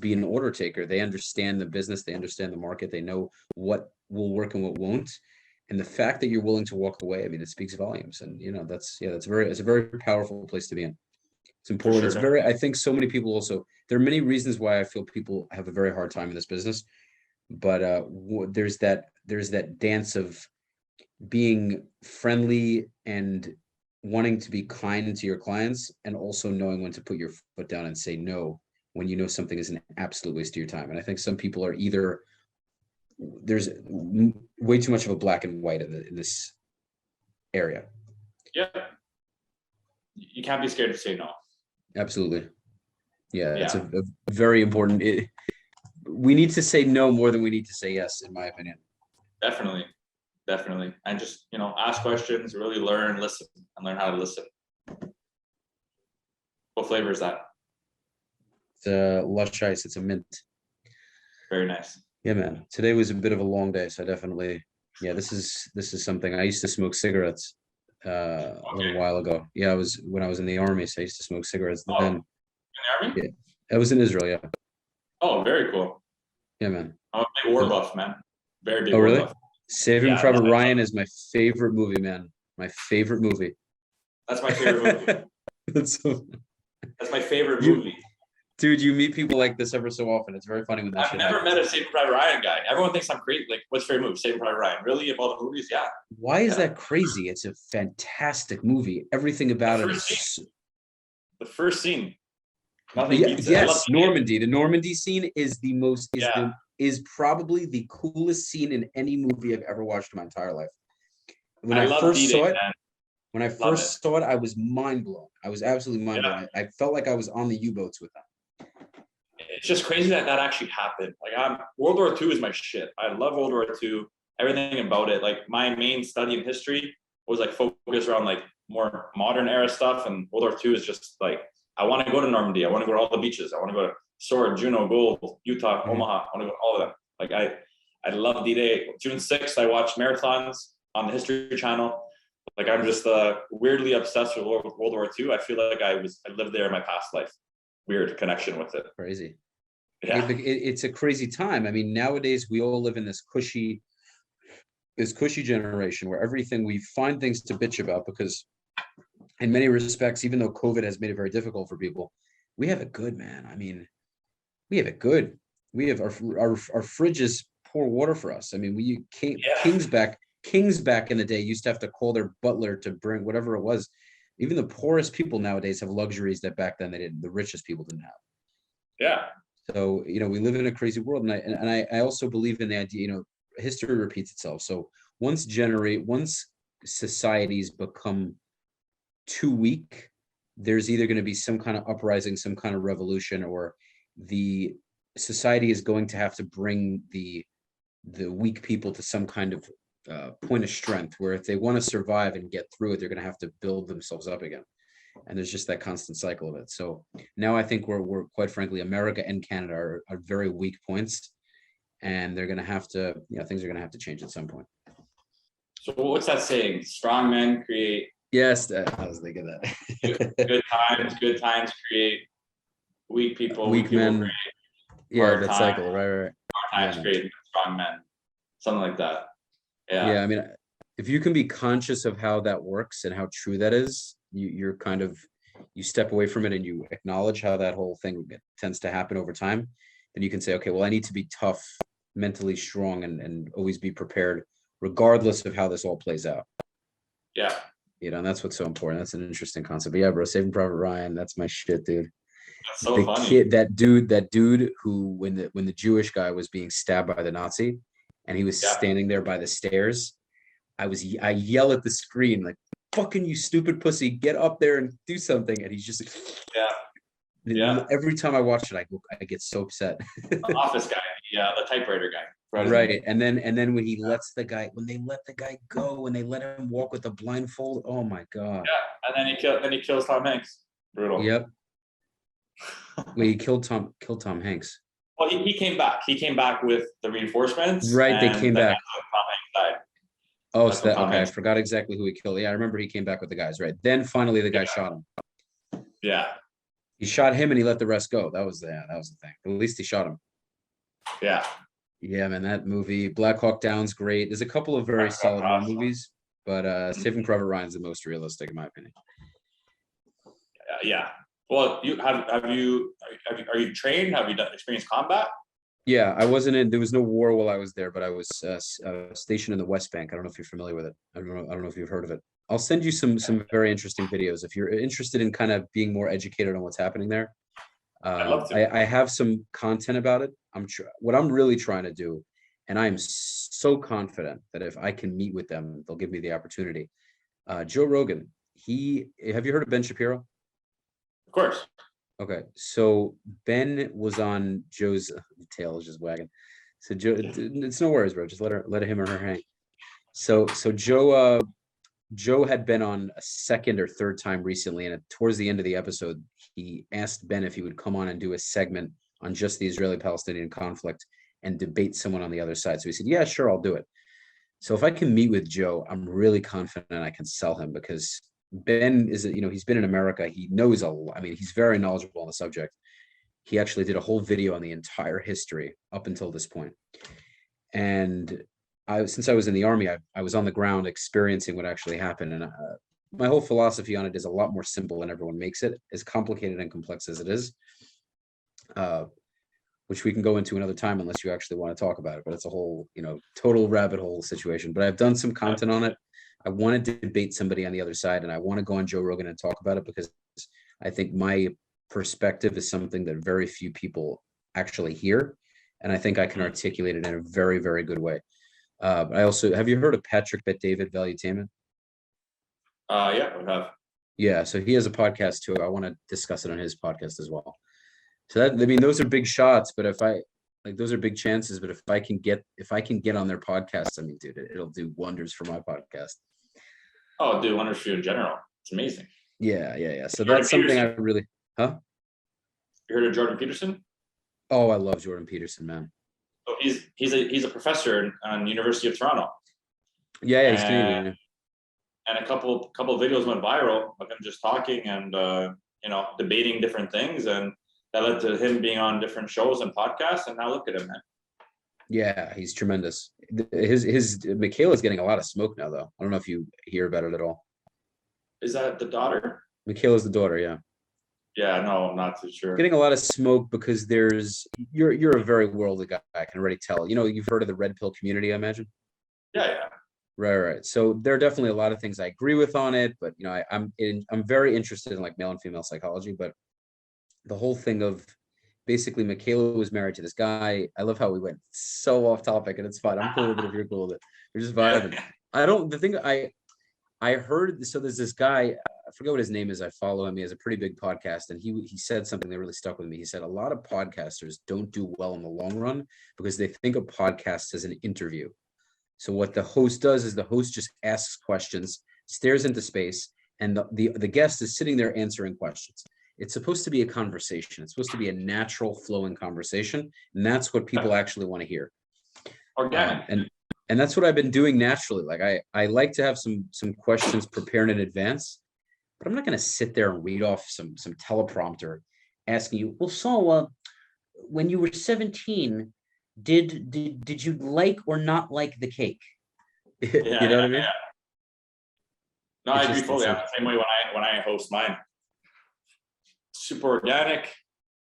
be an order taker. They understand the business. They understand the market. They know what will work and what won't. And the fact that you're willing to walk away, I mean, it speaks volumes. And it's a very powerful place to be in. It's important. Sure. I think so many people also, there are many reasons why I feel people have a very hard time in this business, but there's that dance of being friendly and wanting to be kind to your clients and also knowing when to put your foot down and say no when you know something is an absolute waste of your time. And I think some people are either there's way too much of a black and white in this area. Yeah. You can't be scared to say no. Absolutely. Yeah. It's a very important. We need to say no more than we need to say yes, in my opinion. Definitely. And just, ask questions, really learn, listen, and learn how to listen. What flavor is that? It's a lush ice. It's a mint. Very nice. Yeah, man. Today was a bit of a long day, so definitely, this is something. I used to smoke cigarettes a little while ago. Yeah, when I was in the army, so I used to smoke cigarettes then. In the army? Yeah, I was in Israel, yeah. Oh, very cool. Yeah, man. I'm a big war buff, man. Very big war really? Buff. Saving Private Ryan is my favorite movie, man. My favorite movie. That's my favorite movie. That's my favorite movie. Dude, you meet people like this ever so often. It's very funny when that I've never met a Saving Private Ryan guy. Everyone thinks I'm crazy. Like, what's your favorite movie? Saving Private Ryan. Really? Of all the movies? Yeah. Why is that crazy? It's a fantastic movie. Everything about it is... The first scene. Yes, Normandy. The Normandy scene is the most... is probably the coolest scene in any movie I've ever watched in my entire life. When I first saw it, I was mind blown. I was absolutely mind blown. I felt like I was on the U-boats with them. It's just crazy that actually happened. Like, World War II is my shit. I love World War II. Everything about it. Like, my main study in history was like focused around like more modern era stuff, and World War II is just like, I want to go to Normandy. I want to go to all the beaches. I want to go to Sword, Juneau, Gold, Utah, Omaha. I want to go to all of them. Like, I love D-Day. June 6th, I watched marathons on the History Channel. Like, I'm just weirdly obsessed with World War II. I feel like I lived there in my past life. Weird connection with it. Crazy. Yeah. It's a crazy time. I mean, nowadays we all live in this cushy generation where everything, we find things to bitch about because in many respects, even though COVID has made it very difficult for people, we have it good, man. I mean, we have it good. We have our fridges pour water for us. I mean, Kings back in the day used to have to call their butler to bring whatever it was. Even the poorest people nowadays have luxuries that back then the richest people didn't have. Yeah. So, we live in a crazy world. And I also believe in the idea, history repeats itself. So once societies become too weak, there's either going to be some kind of uprising, some kind of revolution, or the society is going to have to bring the weak people to some kind of point of strength, where if they want to survive and get through it, they're going to have to build themselves up again. And there's just that constant cycle of it. So now I think we're quite frankly, America and Canada are very weak points, and they're going to have to, things are going to have to change at some point. So what's that saying? Strong men create. Yes, I was thinking that. Good times create weak people. Weak men. Create that cycle, right. Hard times create strong men. Something like that. Yeah. Yeah, I mean, if you can be conscious of how that works and how true that is, you step away from it and you acknowledge how that whole thing tends to happen over time, then you can say, okay, well, I need to be tough, mentally strong, and always be prepared, regardless of how this all plays out. Yeah. And that's what's so important. That's an interesting concept. But yeah, bro, Saving Private Ryan, that's my shit, dude. That's so funny. That dude who, when the Jewish guy was being stabbed by the Nazi, and he was standing there by the stairs, I yell at the screen like, "Fucking you stupid pussy, get up there and do something!" And he's just yeah. Every time I watch it, I get so upset. The office guy, the typewriter guy. Right. And then when they let the guy go, when they let him walk with a blindfold, oh my god. Yeah, and then he kills Tom Hanks. Brutal. Yep. Well, he killed Tom Hanks. Well, he came back. He came back with the reinforcements. Right, they came back. Tom Hanks died. Oh, so okay. I forgot exactly who he killed. Yeah, I remember he came back with the guys. Right. Then finally, the guy shot him. Yeah. He shot him and he let the rest go. That was the thing. But at least he shot him. Yeah. Yeah, man, that movie, Black Hawk Down's great. There's a couple of very solid movies, but Saving Private Ryan's the most realistic in my opinion. Yeah. Well, are you trained? Have you experienced combat? Yeah, I wasn't in. There was no war while I was there, but I was stationed in the West Bank. I don't know if you're familiar with it. I don't know if you've heard of it. I'll send you some very interesting videos if you're interested in kind of being more educated on what's happening there. I'd love to. I have some content about it. What I'm really trying to do, and I am so confident that if I can meet with them, they'll give me the opportunity. Joe Rogan, have you heard of Ben Shapiro? Of course. Okay, so Ben was on Joe's tail is just wagging. So Joe, it's no worries, bro. Just let him or her hang. So Joe had been on a second or third time recently, and towards the end of the episode, he asked Ben if he would come on and do a segment on just the Israeli-Palestinian conflict and debate someone on the other side. So he said, "Yeah, sure, I'll do it." So if I can meet with Joe, I'm really confident I can sell him because Ben is, he's been in America. He knows he's very knowledgeable on the subject. He actually did a whole video on the entire history up until this point. And since I was in the army, I was on the ground experiencing what actually happened. And my whole philosophy on it is a lot more simple than everyone makes it, as complicated and complex as it is, which we can go into another time unless you actually want to talk about it. But it's a whole, total rabbit hole situation. But I've done some content on it. I want to debate somebody on the other side, and I want to go on Joe Rogan and talk about it because I think my perspective is something that very few people actually hear. And I think I can articulate it in a very, very good way. I also, have you heard of Patrick Bet David Valuetainment? Yeah, we have. Yeah, so he has a podcast too. I want to discuss it on his podcast as well. So those are big shots, but those are big chances. But if I can get on their podcast, dude, it'll do wonders for my podcast. Oh, dude, wonders for you in general. It's amazing. Yeah. So that's something I really, huh? You heard of Jordan Peterson? Oh, I love Jordan Peterson, man. So he's a professor on University of Toronto. Yeah, he's Canadian. And a couple of videos went viral of him just talking and debating different things, and that led to him being on different shows and podcasts. And now look at him, man. Yeah, he's tremendous. His Michaela's getting a lot of smoke now, though. I don't know if you hear about it at all. Is that the daughter? Michaela's the daughter, yeah. Yeah, no, I'm not too sure. Getting a lot of smoke because you're a very worldly guy. I can already tell. You've heard of the red pill community, I imagine. Yeah. Right. So there are definitely a lot of things I agree with on it, but I'm very interested in like male and female psychology. But the whole thing of basically Michaela was married to this guy. I love how we went so off topic, and it's fine. I'm cool with it if you're cool with it. We're just vibing. I heard, so there's this guy, I forget what his name is. I follow him. He has a pretty big podcast, and he said something that really stuck with me. He said a lot of podcasters don't do well in the long run because they think of podcasts as an interview. So what the host does is the host just asks questions, stares into space, and the guest is sitting there answering questions. It's supposed to be a conversation. It's supposed to be a natural flowing conversation, and that's what people actually want to hear. Organic. And that's what I've been doing naturally. Like I like to have some questions prepared in advance, but I'm not going to sit there and read off some teleprompter asking you, well, so when you were 17, did you like or not like the cake? You know what I mean? Yeah. No, I agree fully. I'm the same way when I host mine. Super organic,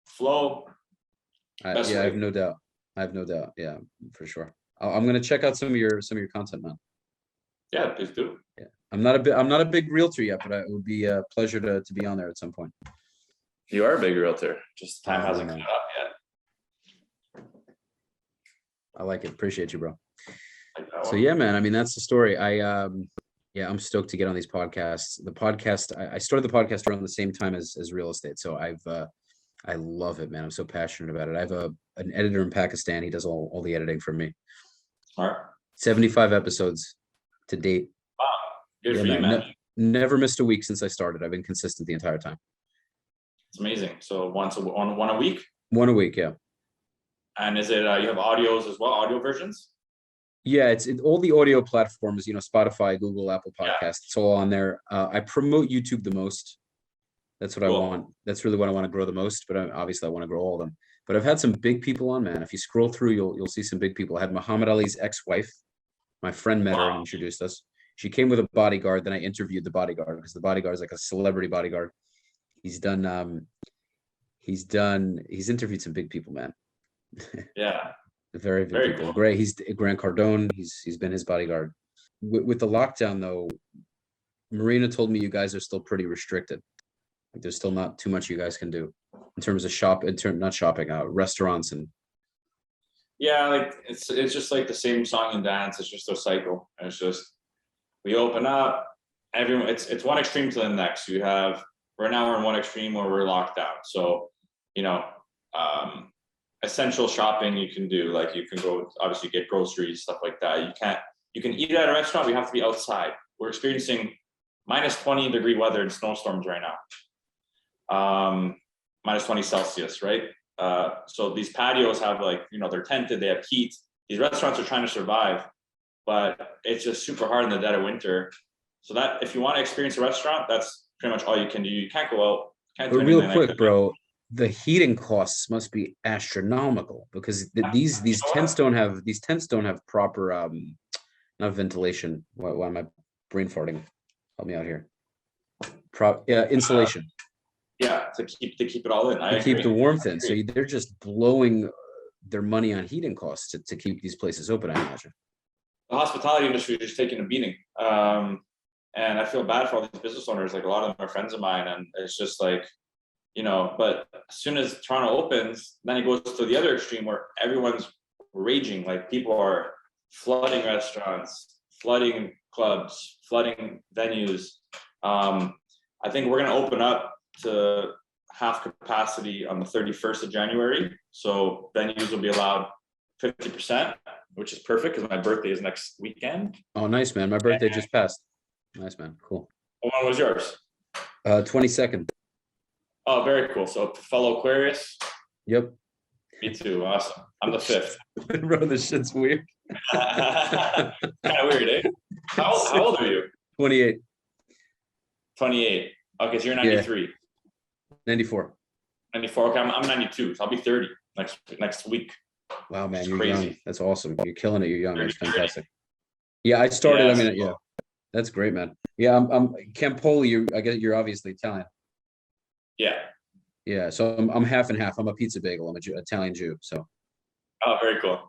flow. I have no doubt. Yeah, for sure. I'm gonna check out some of your content, man. Yeah, please do. Yeah, I'm not a big realtor yet, but it would be a pleasure to be on there at some point. You are a big realtor. Just time hasn't come up yet. I like it. Appreciate you, bro. So yeah, man. That's the story. I'm stoked to get on these podcasts. I started the podcast around the same time as real estate. So I love it, man. I'm so passionate about it. I have an editor in Pakistan. He does all the editing for me. Smart. 75 episodes to date. Wow. Good for you, man. Never missed a week since I started. I've been consistent the entire time. It's amazing. So one a week? One a week, yeah. And is it you have audios as well, audio versions? Yeah, it's all the audio platforms, Spotify, Google, Apple Podcasts, it's all on there. I promote YouTube the most. That's what I want. That's really what I want to grow the most, but obviously I want to grow all of them. But I've had some big people on, man. If you scroll through, you'll see some big people. I had Muhammad Ali's ex-wife. My friend met her and introduced us. She came with a bodyguard. Then I interviewed the bodyguard because the bodyguard is like a celebrity bodyguard. He's interviewed some big people, man. Yeah. Very people. Cool. Great. He's Grant Cardone. He's been his bodyguard. With the lockdown though, Marina told me you guys are still pretty restricted. Like there's still not too much you guys can do in terms of not shopping, restaurants and. Yeah, like it's just like the same song and dance. It's just a cycle. It's just we open up, everyone. It's one extreme to the next. You have right now we're in one extreme where we're locked down. So, you know, essential shopping you can do, like you can go obviously get groceries, stuff like that. You can eat at a restaurant. We have to be outside. We're experiencing minus 20-degree weather and snowstorms right now. Minus 20 Celsius, right? So these patios have like, you know, they're tented, they have heat. These restaurants are trying to survive, but it's just super hard in the dead of winter. So that if you want to experience a restaurant, that's pretty much all you can do. You can't go out. Can't do But real anything quick, like bro, the heating costs must be astronomical because these tents don't have proper not ventilation. Why am I brain farting? Help me out here. Insulation. Yeah, to keep it all in. To keep the warmth in. So they're just blowing their money on heating costs to keep these places open, I imagine. The hospitality industry is taking a beating. And I feel bad for all these business owners. Like a lot of them are friends of mine, and it's just like, you know, but as soon as Toronto opens, then it goes to the other extreme where everyone's raging. Like people are flooding restaurants, flooding clubs, flooding venues. I think we're going to open up to half capacity on the 31st of January. So venues will be allowed 50%, which is perfect because my birthday is next weekend. Oh, nice, man. My birthday just passed. Nice, man. Cool. When was yours? 22nd. Oh, very cool. So fellow Aquarius. Yep. Me too. Awesome. I'm the 5th. Bro, this shit's weird. Kind of weird, eh? How old are you? 28. 28. Okay, so you're 93. 94. 94. Okay, I'm 92. So I'll be 30 next week. Wow, man, you're crazy. young. That's awesome. You're killing it. You're young. That's fantastic. Yeah, I started. Yeah, I mean, yeah, that's great, man. Yeah, I'm Campoli. I guess you're obviously Italian. Yeah. Yeah, so I'm half and half. I'm a pizza bagel. I'm a Italian Jew. So. Oh, very cool.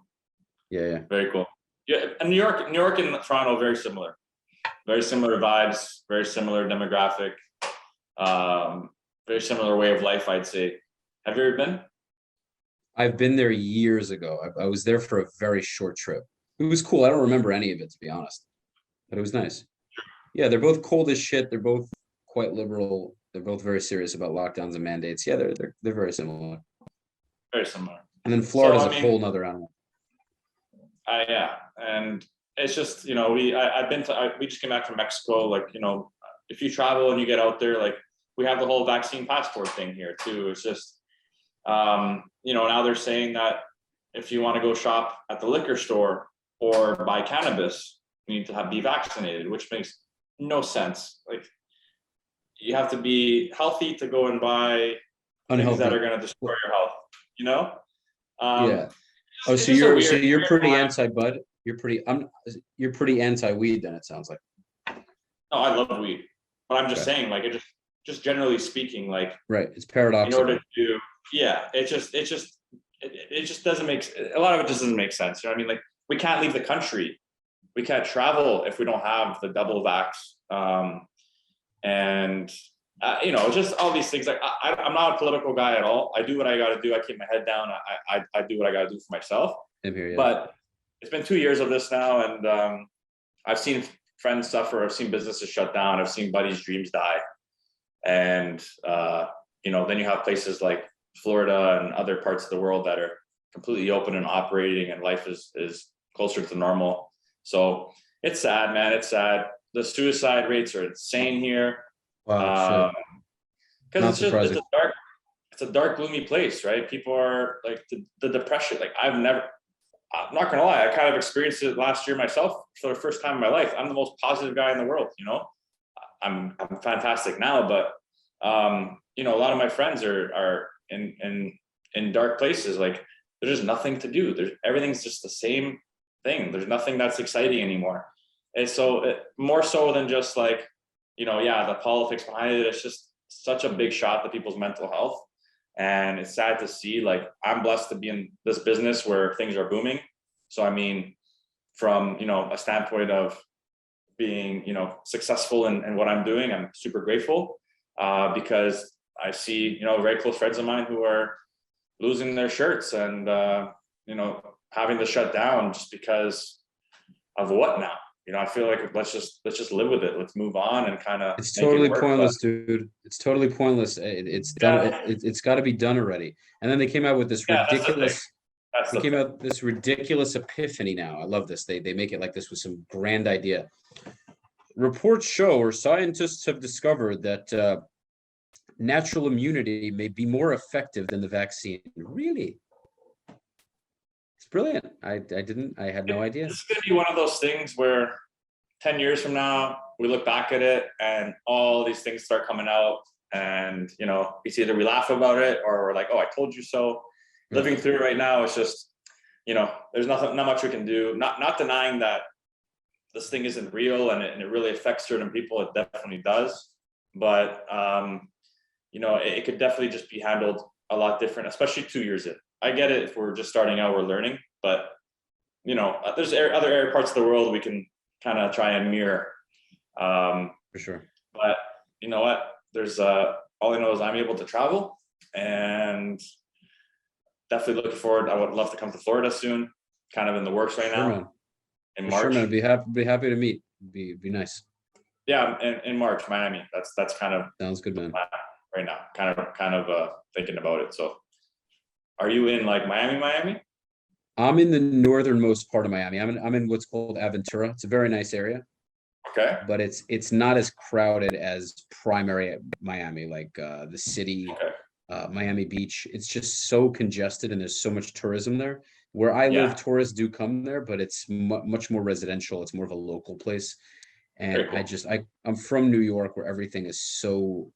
Yeah. Very cool. Yeah, and New York and Toronto, very similar. Very similar vibes. Very similar demographic. Very similar way of life, I'd say. Have you ever been? I've been there years ago. I was there for a very short trip. It was cool. I don't remember any of it, to be honest, but it was nice. Yeah, they're both cold as shit. They're both quite liberal. They're both very serious about lockdowns and mandates. Yeah, they're very similar. Very similar. And then Florida's a whole nother animal. Yeah, and it's just, you know, we just came back from Mexico. Like, you know, if you travel and you get out there, like we have the whole vaccine passport thing here too. It's just, you know, now they're saying that if you want to go shop at the liquor store or buy cannabis, you need to be vaccinated, which makes no sense. Like you have to be healthy to go and buy things that are going to destroy your health, you know? Yeah. Oh, so you're pretty anti-bud. You're pretty anti-weed then, it sounds like. No, I love weed, but I'm just saying, like, it just generally speaking, like, right, it's paradoxical. In order to, yeah, it just doesn't make, a lot of it just doesn't make sense. You know what I mean? Like, we can't leave the country, we can't travel if we don't have the double vax, and you know, just all these things. Like, I'm not a political guy at all. I do what I got to do. I keep my head down. I do what I got to do for myself. I'm here, yeah. But it's been 2 years of this now, and I've seen friends suffer. I've seen businesses shut down. I've seen buddies' dreams die. And, you know, then you have places like Florida and other parts of the world that are completely open and operating, and life is closer to normal. So it's sad, man. It's sad. The suicide rates are insane here. Wow. Because it's a dark, gloomy place, right? People are like the depression. Like I'm not gonna lie, I kind of experienced it last year myself for the first time in my life. I'm the most positive guy in the world, you know. I'm fantastic now, but you know, a lot of my friends are in dark places. Like there's just nothing to do. Everything's just the same thing. There's nothing that's exciting anymore. And so more so than just like, you know, yeah, the politics behind it, it's just such a big shot to people's mental health. And it's sad to see, like, I'm blessed to be in this business where things are booming. So, I mean, from, you know, a standpoint of being, successful in what I'm doing. I'm super grateful because I see, very close friends of mine who are losing their shirts and, having to shut down just because of what now? I feel like let's just live with it. Let's move on and kind of. It's totally pointless, dude. It's totally pointless. It's done. It's got to be done already. And then they came out with this ridiculous. They came out this ridiculous epiphany now. I love this. They make it like this was some grand idea. Reports show, or scientists have discovered that natural immunity may be more effective than the vaccine. Really? It's brilliant. I had no idea. This is going to be one of those things where 10 years from now, we look back at it and all these things start coming out and, it's either we laugh about it or we're like, oh, I told you so. Living through it right now, it's just, there's not much we can do. Not denying that this thing isn't real and it really affects certain people. It definitely does. But, it could definitely just be handled a lot different, especially 2 years in. I get it if we're just starting out, we're learning, but, there's other parts of the world we can kind of try and mirror. For sure. But you know what? There's all I know is I'm able to travel and definitely looking forward. I would love to come to Florida soon, kind of in the works right now. Man. In For March. sure, man. Be happy to meet. Be nice. Yeah, in March, Miami. That's kind of Sounds good, man. Right now. Kind of thinking about it. So are you in like Miami? I'm in the northernmost part of Miami. I'm in what's called Aventura. It's a very nice area. Okay. But it's not as crowded as primary Miami, like the city, Miami Beach. It's just so congested and there's so much tourism there. Where I live, tourists do come there, but it's much more residential. It's more of a local place. And cool. I'm from New York, where everything is so,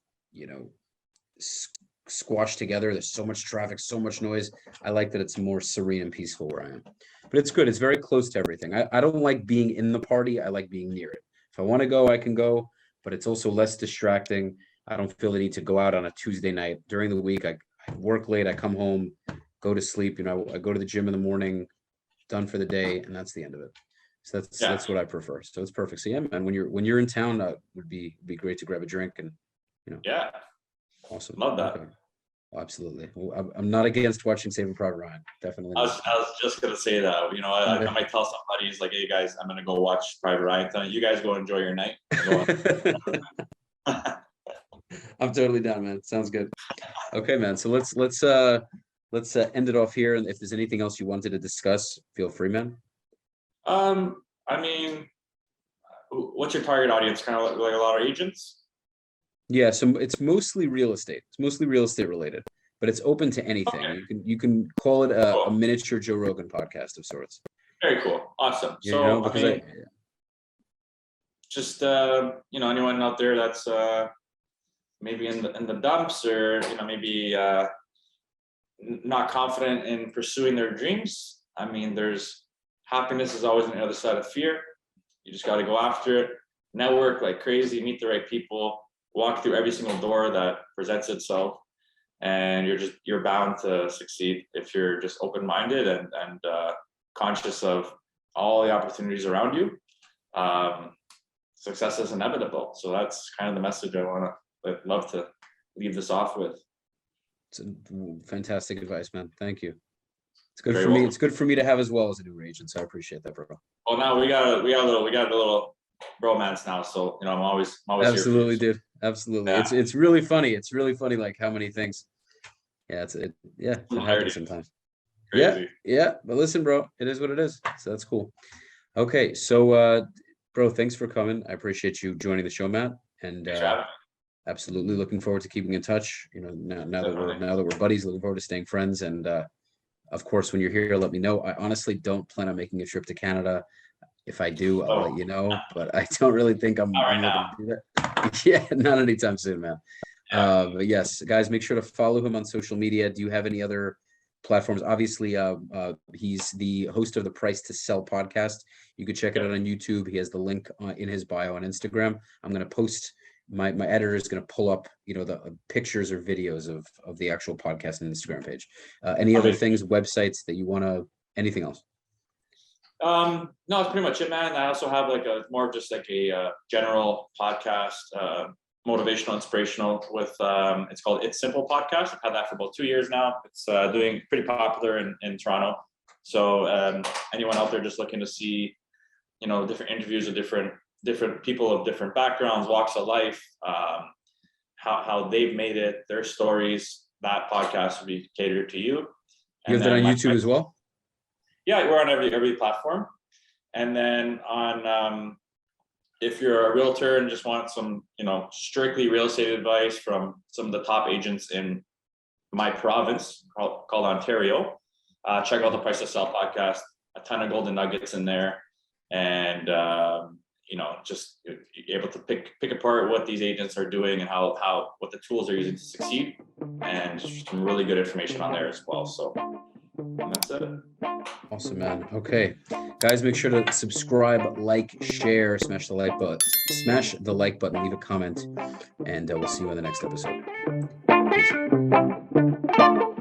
squashed together. There's so much traffic, so much noise. I like that it's more serene and peaceful where I am. But it's good. It's very close to everything. I don't like being in the party. I like being near it. If I want to go, I can go, but it's also less distracting. I don't feel the need to go out on a Tuesday night. During the week, I work late, I come home, go to sleep. I go to the gym in the morning, done for the day, and that's the end of it. So that's what I prefer. So it's perfect. So yeah, man, when you're in town, would be great to grab a drink and Yeah. Awesome. Love that. Okay. Oh, absolutely. Well, I'm not against watching Saving Private Ryan. Definitely. I was just gonna say that. I might tell somebody, he's like, hey guys, I'm gonna go watch Private Ryan tonight. You guys go enjoy your night. I'm totally down, man. Sounds good. Okay, man. So let's end it off here. And if there's anything else you wanted to discuss, feel free, man. I mean, what's your target audience? Kind of like a lot of agents? Yeah, so it's mostly real estate. It's mostly real estate related, but it's open to anything. Okay. You can call it a miniature Joe Rogan podcast of sorts. Very cool. Awesome. Just anyone out there that's maybe in the dumps or maybe not confident in pursuing their dreams. I mean, there's happiness is always on the other side of fear. You just got to go after it, network like crazy, meet the right people, walk through every single door that presents itself, and you're bound to succeed if you're just open-minded and conscious of all the opportunities around you. Success is inevitable. So that's kind of the message I'd love to leave this off with. It's fantastic advice, man. Thank you. It's good for me. It's good for me to have as well as a new agent. So I appreciate that, bro. Well, now we got a little bromance now. So I'm always absolutely, here dude. Absolutely. Yeah. It's really funny. It's really funny, like how many things. Yeah, it happens sometimes. Crazy. Yeah. But listen, bro, it is what it is. So that's cool. Okay, so bro, thanks for coming. I appreciate you joining the show, Matt. And absolutely looking forward to keeping in touch. Now that we're buddies, looking forward to staying friends. And of course, when you're here, let me know. I honestly don't plan on making a trip to Canada. If I do, I'll let you know. But I don't really think I'm going to do that. Yeah, not anytime soon, man. Yeah. But yes, guys, make sure to follow him on social media. Do you have any other platforms? Obviously, he's the host of the Price to Sell podcast. You could check it out on YouTube. He has the link in his bio on Instagram. I'm going to post. My editor is going to pull up, the pictures or videos of the actual podcast and Instagram page. Any other things, websites that you want to? Anything else? No, it's pretty much it, man. I also have like a more of just like a general podcast, motivational, inspirational with it's called It's Simple Podcast. I've had that for about 2 years now. It's doing pretty popular in Toronto. So anyone out there just looking to see, you know, different interviews of different people of different backgrounds, walks of life, how they've made it, their stories, that podcast will be catered to you. You have that on YouTube as well? Yeah, we're on every platform. And then on if you're a realtor and just want some, you know, strictly real estate advice from some of the top agents in my province called Ontario, check out the Price to Sell podcast. A ton of golden nuggets in there, and you know, just you're able to pick apart what these agents are doing and how what the tools they're using to succeed, and some really good information on there as well. So that's it. Awesome, man. Okay, guys, make sure to subscribe, like, share, smash the like button, leave a comment, and we'll see you in the next episode. Peace.